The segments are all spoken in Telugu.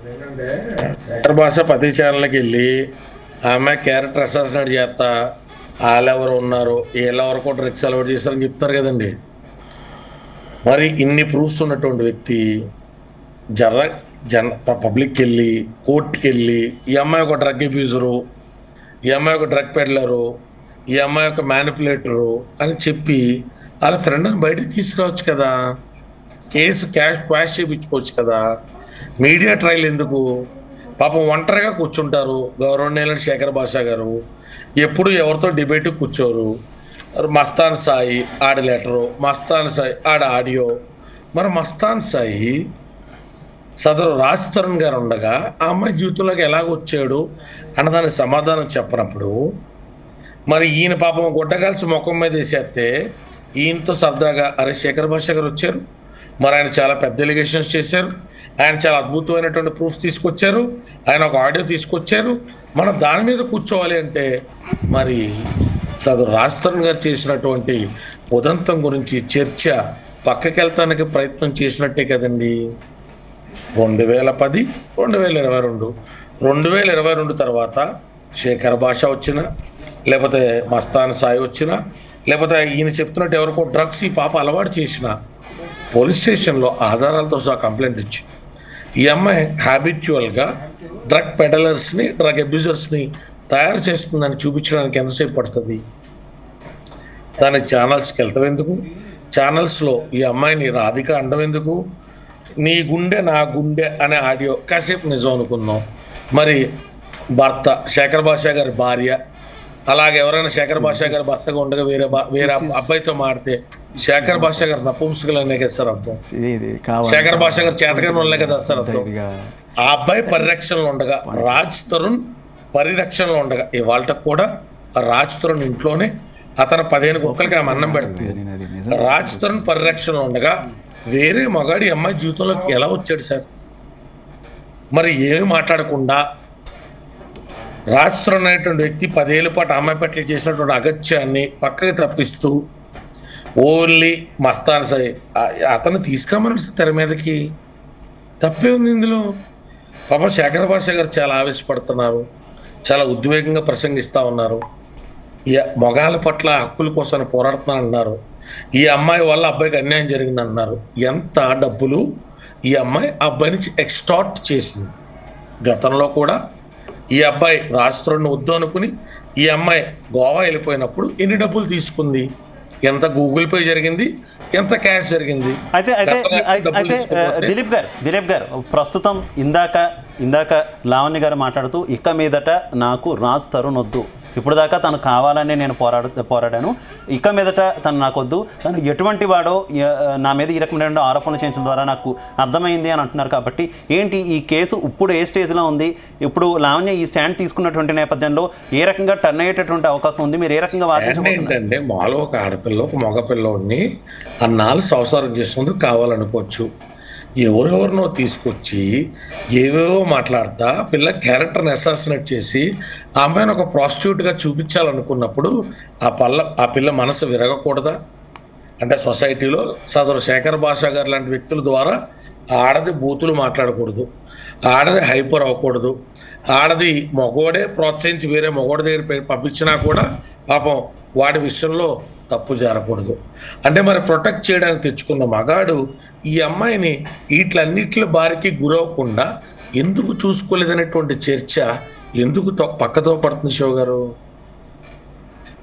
ఏంటంటే శేఖర్ భాష ప్రతి ఛానల్కి వెళ్ళి ఆమె క్యారెక్టర్ అసాసినేట్ చేస్తా వాళ్ళెవరు ఉన్నారు వీళ్ళెవరు కూడా డ్రగ్స్ అలవాటు చేస్తారని చెప్తారు కదండి. మరి ఇన్ని ప్రూఫ్స్ ఉన్నటువంటి వ్యక్తి పబ్లిక్కి వెళ్ళి కోర్టుకి వెళ్ళి ఈ అమ్మాయి ఒక డ్రగ్ అబ్యూజరు, ఈ అమ్మాయి ఒక డ్రగ్ పెడ్లరు, ఈ అమ్మాయి ఒక మ్యానిపులేటరు అని చెప్పి వాళ్ళ ఫ్రెండ్ని బయటకు తీసుకురావచ్చు కదా, కేసు క్వాష్ చేయించుకోవచ్చు కదా. మీడియా ట్రయల్ ఎందుకు? పాపం ఒంటరిగా కూర్చుంటారు గౌరవనీయులైన శేఖర్ భాష గారు. ఎప్పుడు ఎవరితో డిబేట్ కూర్చోరు. మస్తాన్ సాయి ఆడ లెటరు, మస్తాన్ సాయి ఆడ ఆడియో. మరి మస్తాన్ సాయి సదరు రాజ్ తరుణ్ గారు ఉండగా ఆ అమ్మాయి జీవితంలోకి ఎలాగొచ్చాడు అన్నదానికి సమాధానం చెప్పనప్పుడు మరి ఈయన పాపం గుడ్డగాల్సి ముఖం మీద వేసేస్తే ఈయనతో సరదాగా అరే శేఖర్ భాష గారు వచ్చారు, మరి ఆయన చాలా పెద్ద ఎలిగేషన్స్ చేశారు, ఆయన చాలా అద్భుతమైనటువంటి ప్రూఫ్స్ తీసుకొచ్చారు, ఆయన ఒక ఆడియో తీసుకొచ్చారు, మనం దాని మీద కూర్చోవాలి అంటే మరి సదరు రాజ్ తరుణ్ గారు చేసినటువంటి ఉదంతం గురించి చర్చ పక్కకెళ్తానికి ప్రయత్నం చేసినట్టే కదండి. 2010, 2022 2022 తర్వాత శేఖర్ భాష వచ్చినా లేకపోతే మస్తాన్ సాయి వచ్చినా లేకపోతే ఈయన చెప్తున్నట్టు ఎవరికో డ్రగ్స్ ఈ పాప అలవాటు చేసిన పోలీస్ స్టేషన్లో ఆధారాలతో సహా కంప్లైంట్ ఇచ్చి ఈ అమ్మాయి హ్యాబిచువల్గా డ్రగ్ పెడలర్స్ని డ్రగ్ అబ్యూజర్స్ని తయారు చేస్తుందని చూపించడానికి ఎంతసేపు పడుతుంది? దాని ఛానల్స్కి వెళ్తాం ఎందుకు? ఛానల్స్లో ఈ అమ్మాయిని రాధిక అనడం ఎందుకు? నీ గుండె నా గుండె అనే ఆడియో కాసేపు నిజం అనుకుందాం. మరి భర్త శేఖర్ భాష గారి భార్య అలాగే ఎవరైనా శేఖర్ భాష గారి భర్తగా ఉండగా వేరే అబ్బాయితో మాడితే శేఖర్ భాష గారు నపుంసకులు అనే కదా సార్ అర్థం. శేఖర్ భాష గారు చేతగానే ఉండలే కదా సార్ అర్థం. ఆ అబ్బాయి పరిరక్షణలో ఉండగా రాజ్ తరుణ్ పరిరక్షణలో ఉండగా ఇవాళ కూడా రాజ్ తరుణ్ ఇంట్లోనే అతను 15 కుక్కలకి ఆమె అన్నం పెడుతుంది. రాజ్ తరుణ్ పరిరక్షణలో ఉండగా వేరే మగాడి అమ్మాయి జీవితంలోకి ఎలా వచ్చాడు సార్? మరి ఏమి మాట్లాడకుండా రాజ్ తరుణ్ అనేటువంటి వ్యక్తి 10 ఏళ్ల పాటు అమ్మాయి పట్ల చేసినటువంటి అగత్యాన్ని పక్కకి తప్పిస్తూ ఓన్లీ మస్తాన్ సాయి అతను తీసుకురామని తెర మీదకి తప్పే ఉంది ఇందులో. పాపం శేఖర్ భాష గారు చాలా ఆవేశపడుతున్నారు, చాలా ఉద్వేగంగా ప్రసంగిస్తూ ఉన్నారు. మొగాల పట్ల హక్కుల కోసం పోరాడుతున్నారన్నారు. ఈ అమ్మాయి వల్ల అబ్బాయికి అన్యాయం జరిగిందన్నారు. ఎంత డబ్బులు ఈ అమ్మాయి అబ్బాయి నుంచి ఎక్స్టార్ట్ చేసింది. గతంలో కూడా ఈ అబ్బాయి రాజ్ తరుణ్ వద్దు అనుకుని ఈ అమ్మాయి గోవా వెళ్ళిపోయినప్పుడు ఎన్ని డబ్బులు తీసుకుంది, ఎంత గూగుల్ పే జరిగింది, ఎంత క్యాష్ జరిగింది. అయితే దిలీప్ గారు ప్రస్తుతం ఇందాక లావణ్య గారు మాట్లాడుతూ ఇక మీదట నాకు రాజ్ తరుణ్ వద్దు, ఇప్పుడు దాకా తను కావాలని నేను పోరాడాను, ఇక మీదట తను నాకు వద్దు, తను ఎటువంటి వాడో నా మీద ఈ రకమైన ఆరోపణలు చేయించడం ద్వారా నాకు అర్థమైంది అని అంటున్నారు. కాబట్టి ఏంటి ఈ కేసు ఇప్పుడు ఏ స్టేజ్లో ఉంది? ఇప్పుడు లావణ్య ఈ స్టాండ్ తీసుకున్నటువంటి నేపథ్యంలో ఏ రకంగా టర్న్ అయ్యేటటువంటి అవకాశం ఉంది? మీరు ఏ రకంగా వాదించంటే మాలో ఒక ఆడపిల్ల ఒక మగ పిల్లోడిని అన్నాళ్ళు సంసారం చేసుకుందుకు కావాలనుకోవచ్చు. ఎవరెవరినో తీసుకొచ్చి ఏవేవో మాట్లాడతా పిల్ల క్యారెక్టర్ని అసాసినేట్ చేసి ఆ అమ్మాయిని ఒక ప్రాస్టిట్యూట్గా చూపించాలనుకున్నప్పుడు ఆ పిల్ల మనసు విరగకూడదా? అంటే సొసైటీలో సదరు శేఖర్ భాష గారు లాంటి వ్యక్తుల ద్వారా ఆడది బూతులు మాట్లాడకూడదు, ఆడది హైపర్ అవ్వకూడదు, ఆడది మగోడే ప్రోత్సహించి వేరే మగోడి దగ్గర పంపించినా కూడా పాపం వాడి విషయంలో తప్పు జరగకూడదు. అంటే మరి ప్రొటెక్ట్ చేయడానికి తెచ్చుకున్న మగాడు ఈ అమ్మాయిని వీటిలన్నిటి బారికి గురవకుండా ఎందుకు చూసుకోలేదనేటువంటి చర్చ ఎందుకు పక్కతో పడుతుంది? శివ గారు,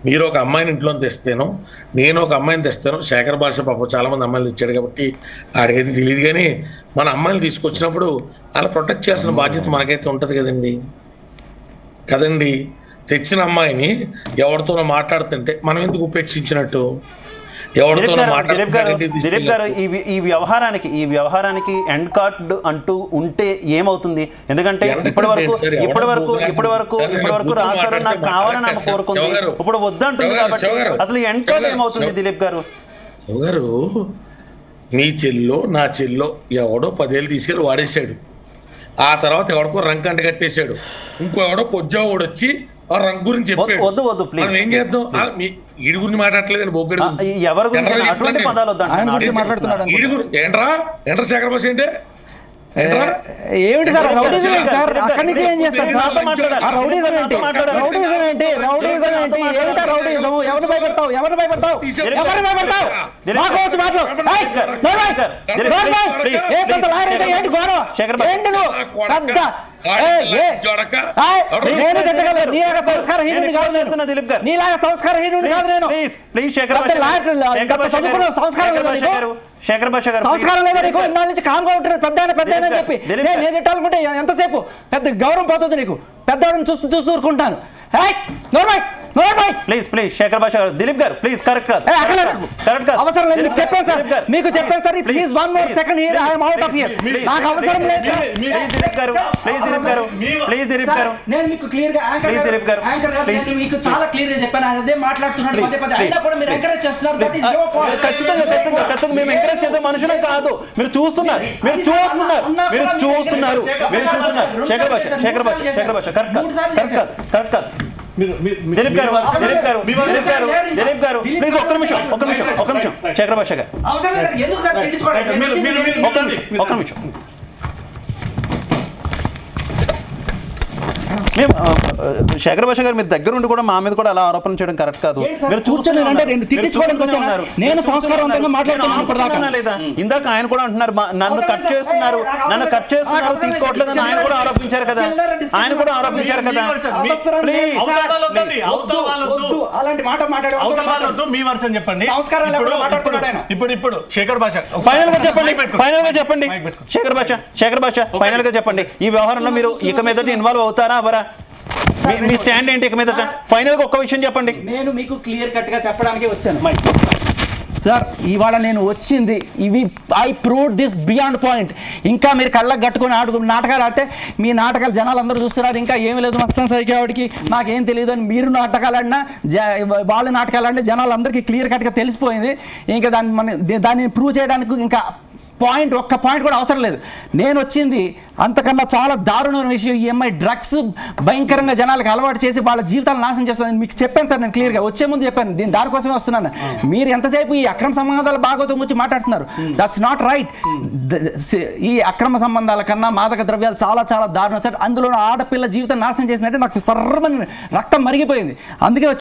మీరు ఒక అమ్మాయిని ఇంట్లో తెస్తేనో నేను ఒక అమ్మాయిని తెస్తాను, శేఖర్ భాష పాపం చాలామంది అమ్మాయిలు తెచ్చాడు కాబట్టి ఆడికైతే తెలియదు, కానీ మన అమ్మాయిలు తీసుకొచ్చినప్పుడు అలా ప్రొటెక్ట్ చేయాల్సిన బాధ్యత మనకైతే ఉంటుంది కదండి. తెచ్చిన అమ్మాయిని ఎవరితోనో మాట్లాడుతుంటే మనం ఎందుకు ఉపేక్షించినట్టు? దిలీప్ గారు ఈ వ్యవహారానికి ఎండ్ కార్డ్ అంటూ ఉంటే ఏమవుతుంది? ఎందుకంటే ఇప్పటి వరకు రాజ్ తరుణ్ నాకు కావాలని ఆమె కోరుకుంది, ఇప్పుడు వద్దంటుంది. కాబట్టి అసలు ఎండ్ కార్డ్ ఏమవుతుంది దిలీప్ గారు? శివ గారు, నీ చెల్లో నా చెల్లో ఎవడో 10 ఏళ్ళు తీసుకెళ్ళి వాడేశాడు, ఆ తర్వాత ఎవడికో రంకంట కట్టేశాడు, ఇంకో ఎవడో కొజ్జావాడు వచ్చి ఆ రంగు గురించి చెప్పాడు. మనం ఏం చేద్దాం? ఈడి గురించి మాట్లాడలేదని బొగ్గడి ఎవరి గురించి అటువంటి పదాలు వద్దండి. ఏంట్రా శేఖర్ భాష అంటే ఏమిటి సార్ రౌడీజం ఏంటి సార్? అక్కడి నుంచి ఏం చేస్తారు సార్? రౌడీజం ఏంటి? రౌడీజం ఏంటి? రౌడీజం ఏంటి? ఏమిటా రౌడీజం? ఎవరు భయపడతావు? ఎవరు భయపడతావు? ఎవరు భయపడతావు? మాకు మాటలు ఏంటి గౌరవం? ఏంటి నువ్వు పెద్ద నీలాగా సంస్కారహీనుడిని కాదు నేను. నీలాగా సంస్కారహీనుడిని కాదు నేను. చదువుకున్న సంస్కారం లేదా నీకు? సంస్కారం లేదా నీకు? ఇన్నాళ్ళ నుంచి కామ్గా ఉంటున్నాడు పెద్ద అని చెప్పి నేను తిట్టాలనుకుంటే ఎంతసేపు పెద్ద గౌరవం పోతుంది నీకు. పెద్దవాడిని చూస్తూ ఊరుకుంటాను. ప్లీజ్ శేఖర్ భాష గారు, దిలీప్ గారు ప్లీజ్ కరెక్ట్ కాదు. అవసరం లేదు మీకు చెప్పాను సార్. మీకు చెప్పాను sir. Please 1 more second here. I am out of here. నాకు అవసరం లేదు. దిలీప్ గారు నేను మీకు క్లియర్ గా యాంకర్ గారు నేను మీకు చాలా క్లియర్ గా చెప్పాను. అదే మాట్లాడుతున్నాడు పదే అయినా కూడా మీరు ఎంకరేజ్ చేస్తున్నారు. That is your fault. ఖచ్చితంగా మేము ఎంకరేజ్ చేసే మనుషులం కాదు. మీరు చూస్తున్నారు. శేఖర్ భాష కరెక్ట్ కాదు. దిలీప్ గారు ప్లీజ్ ఒక్క నిమిషం శేఖర్ భాష గారు ఒక్క నిమిషం. మేము శేఖర్ భాష గారు మీరు దగ్గర ఉండి కూడా మా మీద కూడా అలా ఆరోపణ చేయడం కరెక్ట్ కాదు. మీరు లేదా ఇందాక ఆయన కూడా అంటున్నారు నన్ను కట్ చేస్తున్నారు తీసుకోవట్లేదని ఆయన కూడా ఆరోపించారు కదా. మీ వర్షన్ చెప్పండి. ఇప్పుడు శేఖర్ భాష ఫైనల్ గా చెప్పండి శేఖర్ భాష ఫైనల్ గా చెప్పండి. ఈ వ్యవహారంలో మీరు ఇక మీదట ఇన్వాల్వ్ అవుతారా అవరా? మీ స్టాండ్ ఏంటి ఇక మీదట? ఫైనల్ గా ఒక్క విషయం చెప్పండి. నేను మీకు క్లియర్ కట్ గా చెప్పడానికి వచ్చాను సార్. ఇవాళ నేను వచ్చింది ఇవి I prove this beyond point. ఇంకా మీరు కళ్ళకు కట్టుకొని నాటకాలు ఆడితే మీ నాటకాలు జనాలు అందరూ చూస్తున్నారు. ఇంకా ఏమి లేదు మస్తాన్ సైకివాడికి నాకేం తెలియదు అని మీరు నాటకాలు ఆడినా వాళ్ళు నాటకాలు ఆడినా జనాలు అందరికీ క్లియర్ కట్గా తెలిసిపోయింది. ఇంకా దాన్ని ప్రూవ్ చేయడానికి ఇంకా ఒక్క పాయింట్ కూడా అవసరం లేదు. నేను వచ్చింది అంతకన్నా చాలా దారుణమైన విషయం. ఈ అమ్మాయి డ్రగ్స్ భయంకరంగా జనాలకు అలవాటు చేసి వాళ్ళ జీవితాలు నాశనం చేస్తుంది. మీకు చెప్పాను సార్, నేను క్లియర్గా వచ్చే ముందు చెప్పాను. దానికోసమే వస్తున్నాను. మీరు ఎంతసేపు ఈ అక్రమ సంబంధాల భాగవతం గురించి మాట్లాడుతున్నారు. That's not right. ఈ అక్రమ సంబంధాల కన్నా మాదక ద్రవ్యాలు చాలా చాలా దారుణం సార్. అందులో ఆడపిల్ల జీవితం నాశనం చేసినట్టే నాకు సర్రమని రక్తం మరిగిపోయింది. అందుకే